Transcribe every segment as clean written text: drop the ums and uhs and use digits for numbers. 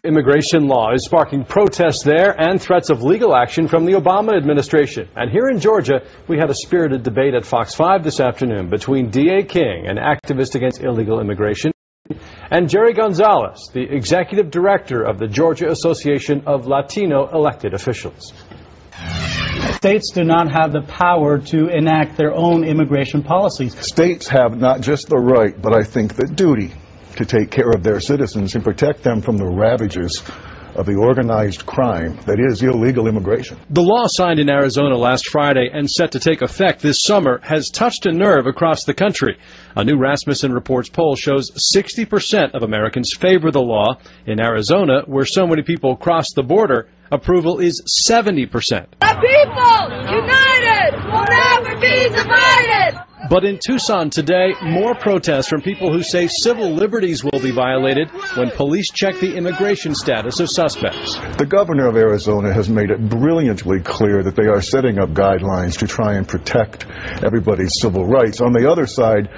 Immigration law is sparking protests there and threats of legal action from the Obama administration. And here in Georgia, we had a spirited debate at Fox 5 this afternoon between D.A. King, an activist against illegal immigration, and Jerry Gonzalez, the executive director of the Georgia Association of Latino Elected Officials. States do not have the power to enact their own immigration policies. States have not just the right, but I think the duty to take care of their citizens and protect them from the ravages of the organized crime that is illegal immigration. The law signed in Arizona last Friday and set to take effect this summer has touched a nerve across the country. A new Rasmussen Reports poll shows 60% of Americans favor the law. In Arizona, where so many people cross the border, approval is 70%. The people united will never be divided. But in Tucson today, more protests from people who say civil liberties will be violated when police check the immigration status of suspects. The governor of Arizona has made it brilliantly clear that they are setting up guidelines to try and protect everybody's civil rights. On the other side,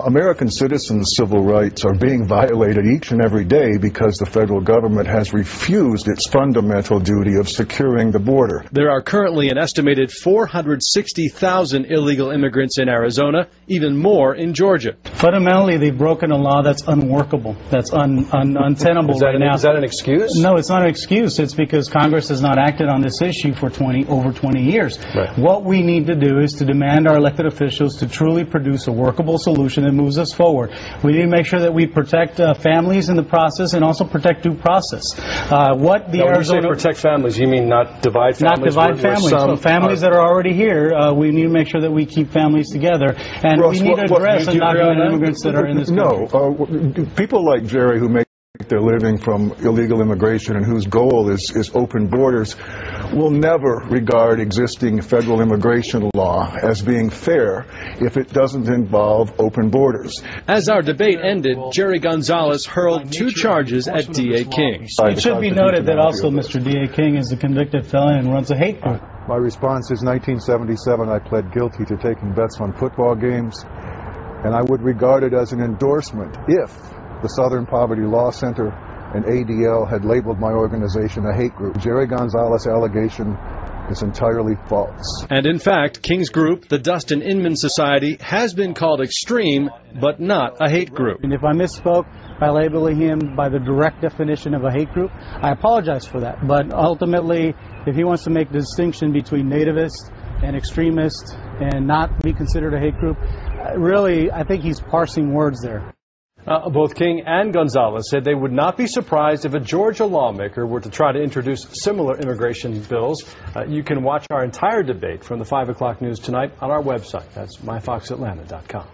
American citizens' civil rights are being violated each and every day because the federal government has refused its fundamental duty of securing the border. There are currently an estimated 460,000 illegal immigrants in Arizona, even more in Georgia. Fundamentally, they've broken a law that's unworkable, that's untenable right now. Is that an excuse? No, it's not an excuse. It's because Congress has not acted on this issue for over 20 years. Right. What we need to do is to demand our elected officials to truly produce a workable solution that moves us forward. We need to make sure that we protect families in the process and also protect due process. When you say protect families, you mean not divide families? Not divide families. So families that are already here, we need to make sure that we keep families together. And Ross, we need to address undocumented immigrants that are in this country. No, people like Jerry who make their living from illegal immigration and whose goal is open borders will never regard existing federal immigration law as being fair if it doesn't involve open borders. As our debate ended, Jerry Gonzalez hurled 2 charges at D.A. King. It should be noted that also Mr. D.A. King is a convicted felon and runs a hate group. My response is 1977, I pled guilty to taking bets on football games, and I would regard it as an endorsement if the Southern Poverty Law Center and ADL had labeled my organization a hate group. Jerry Gonzalez' allegation is entirely false. And in fact, King's group, the Dustin Inman Society, has been called extreme, but not a hate group. And if I misspoke by labeling him by the direct definition of a hate group, I apologize for that. But ultimately, if he wants to make the distinction between nativist and extremist and not be considered a hate group, really, I think he's parsing words there. Both King and Gonzalez said they would not be surprised if a Georgia lawmaker were to try to introduce similar immigration bills. You can watch our entire debate from the 5 o'clock news tonight on our website. That's myfoxatlanta.com.